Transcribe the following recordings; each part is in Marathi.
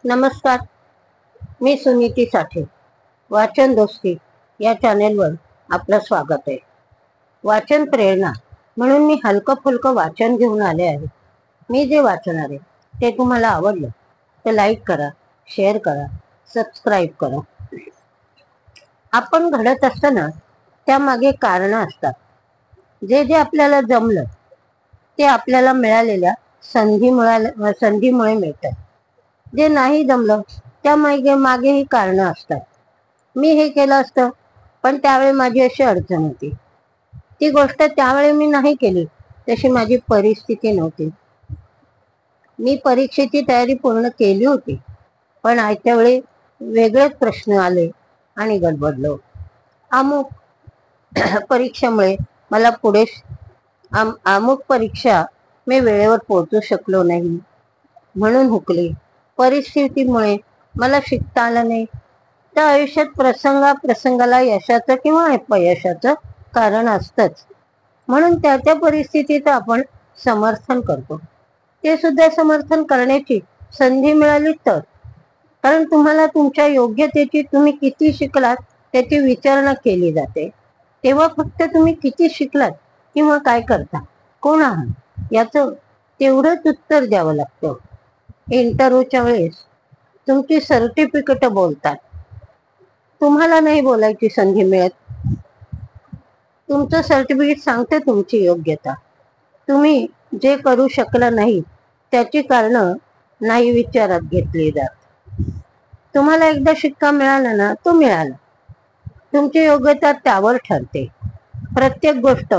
नमस्कार, मी सुनीती साठे. वाचन दोस्ती या चॅनेलवर आपलं स्वागत आहे. वाचन प्रेरणा म्हणून मी हलकं फुलकं वाचन घेऊन आले आहे. मी जे वाचणार आहे ते तुम्हाला आवडलं तर लाईक करा, शेअर करा, सबस्क्राईब करा. आपण घडत असताना त्यामागे कारणं असतात. जे जे आपल्याला जमलं ते आपल्याला मिळालेल्या संधीमुळे मिळतं. जे नाही जमलं त्या मागेही कारणं असतात. मी हे केलं असतं पण त्यावेळी माझी अशी अडचण होती. ती गोष्ट त्यावेळी मी नाही केली तशी माझी परिस्थिती नव्हती. मी परीक्षेची तयारी पूर्ण केली होती पण आयत्या वेळी वेगळेच प्रश्न आले आणि गडबडलो. अमुक परीक्षेमुळे मला पुढे अमुक परीक्षा मी वेळेवर पोहोचू शकलो नाही म्हणून हुकले. परिस्थितीमुळे मला शिकता आलं नाही. तर आयुष्यात प्रसंगाला यशाचं किंवा अपयशाचं कारण असतंच. म्हणून त्या परिस्थितीचं आपण समर्थन करतो. ते सुद्धा समर्थन करण्याची संधी मिळाली तर. कारण तुम्हाला तुमच्या योग्यतेची, तुम्ही किती शिकलात त्याची विचारणा केली जाते. तेव्हा फक्त तुम्ही किती शिकलात किंवा काय करता, कोण आहात याचं तेवढंच उत्तर द्यावं लागतं. इंटरव्ह्यूच्या वेळेस तुमची सर्टिफिकेट बोलतात, तुम्हाला नाही बोलायची संधी मिळत. तुमचं सर्टिफिकेट सांगते तुमची योग्यता. तुम्ही जे करू शकला नाही त्याची कारणं नाही विचारात घेतली जात. तुम्हाला एकदा शिक्का मिळाला ना, तो मिळाला. तुमची योग्यता त्यावर ठरते. प्रत्येक गोष्ट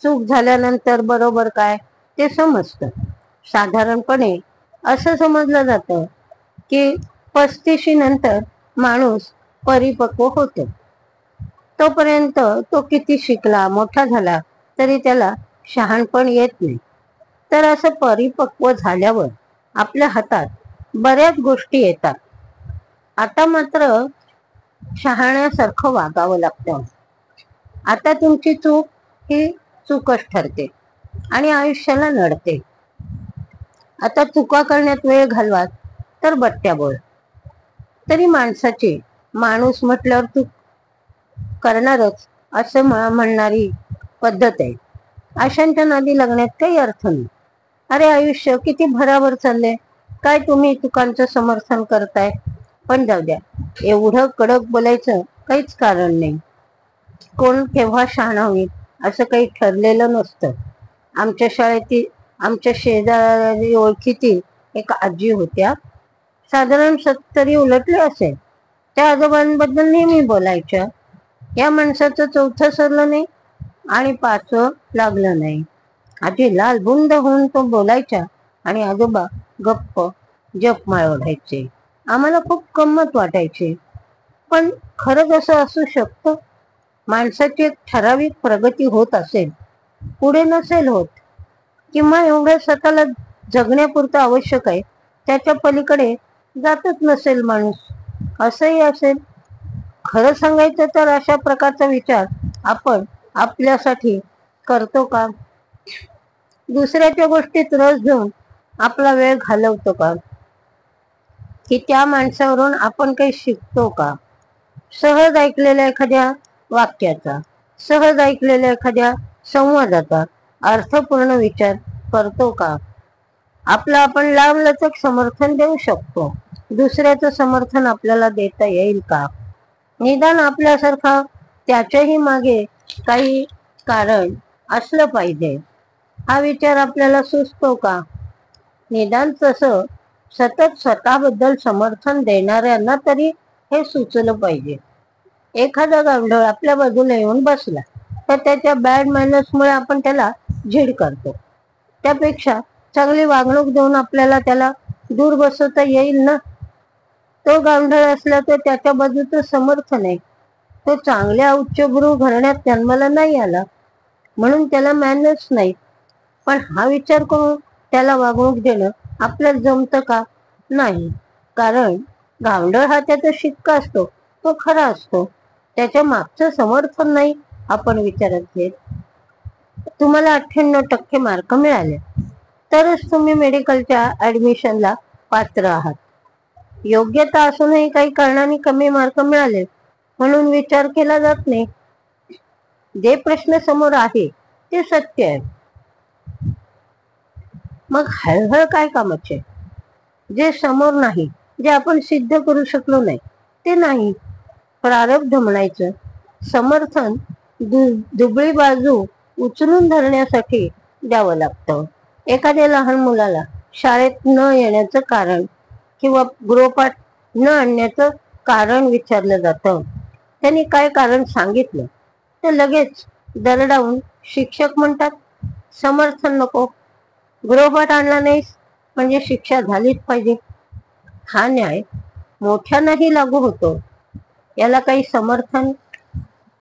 चूक झाल्यानंतर बरोबर काय ते समजतं. साधारणपणे असं समजलं जातं की 35 नंतर माणूस परिपक्व होतो. तोपर्यंत तो किती शिकला, मोठा झाला तरी त्याला शहाणपण येत नाही. तर असं परिपक्व झाल्यावर आपल्या हातात बऱ्याच गोष्टी येतात. आता मात्र शहाण्यासारखं वागावं लागतं. आता तुमची चूक ही चूकच ठरते आणि आयुष्याला नडते. आता चुका करण्यात वेळ घालवात तर बट्ट्या बोल. तरी माणूस म्हटल्यावर चूक करणारच असं म्हणणारी पद्धत आहे. अशांच्या नादी लागण्यात काही अर्थ नाही. अरे आयुष्य किती भराभर चाललंय, काय तुम्ही चुकांचं समर्थन करताय? पण जाऊ द्या, एवढं कडक बोलायचं काहीच कारण नाही. कोण केव्हा शहाणा होईल असं काही ठरलेलं नसतं. आमच्या शेजारी ओळखीतील एक आजी होत्या. साधारण 70 उलटले असेल. त्या आजोबांबद्दल नेहमी बोलायच्या, या माणसाचं 4थं सरलं नाही आणि 5वं लागलं नाही. आजी लाल बुंद होऊन तो बोलायच्या आणि आजोबा गप्प जपमाळ ओढायचे. आम्हाला खूप गंमत वाटायची. पण खरंच असं असू शकतं? माणसाची एक ठराविक प्रगती होत असेल, पुढे नसेल होत, किंवा एवढं स्वतःला जगण्यापुरतं आवश्यक आहे त्याच्या पलीकडे जातच नसेल माणूस, असंही असेल. खरं सांगायचं तर अशा प्रकारचा विचार आपण आपल्यासाठी करतो का? दुसऱ्याच्या गोष्टीत रस घेऊन आपला वेळ घालवतो का? की त्या माणसावरून आपण काही शिकतो का? सहज ऐकलेल्या एखाद्या वाक्याचा, सहज ऐकलेल्या एखाद्या संवादाचा अर्थपूर्ण विचार करतो का? आपलं आपण लांबलचक समर्थन देऊ शकतो. दुसऱ्याचं समर्थन आपल्याला देता येईल का? निदान आपल्यासारखा त्याच्याही मागे काही कारण असलं पाहिजे. हा विचार आपल्याला सुचतो का? निदान तसं सतत स्वतःबद्दल समर्थन देणाऱ्यांना तरी हे सुचलं पाहिजे. एखादा गावढळ आपल्या बाजूला येऊन बसला तर त्याच्या बॅड मॅनर्समुळे आपण त्याला झीड करतो. त्यापेक्षा चांगली वागणूक देऊन आपल्याला त्याला दूर बसवता येईल ना. तो गावढळ असला तर त्याच्या बाजूचं समर्थन आहे. तो चांगल्या उच्चभ्रू घराण्यात जन्माला नाही आला म्हणून त्याला मॅनर्स नाही. पण हा विचार करून त्याला वागणूक देणं आपल्याला जमतं का? नाही. कारण गावढळ हा त्याचा शिक्का असतो, तो खरा असतो. त्याच्या मागचं समर्थन नाही आपण विचारात घेत. तुम्हाला 98% मार्क मिळाले तरच तुम्ही मेडिकलच्या ऍडमिशनला पात्र आहात. योग्यता असूनही काही कारणाने कमी मार्क मिळाले म्हणून विचार केला जात नाही. जे प्रश्न समोर आहे ते सत्य आहे. मग हळहळ काय कामाचे? जे समोर नाही, जे आपण सिद्ध करू शकलो नाही ते नाही. प्रारब्ध म्हणायचं. समर्थन दुबळी बाजू उचलून धरण्यासाठी द्यावं लागतं. एखाद्या लहान मुलाला शाळेत न येण्याचं कारण किंवा गृहपाठ न आणण्याचं कारण विचारलं जातं. त्यांनी काय कारण सांगितलं तर लगेच दरडावून शिक्षक म्हणतात समर्थन नको, गृहपाठ आणला नाहीस म्हणजे शिक्षा झालीच पाहिजे. हा न्याय मोठ्यांनाही लागू होतो. याला काही समर्थन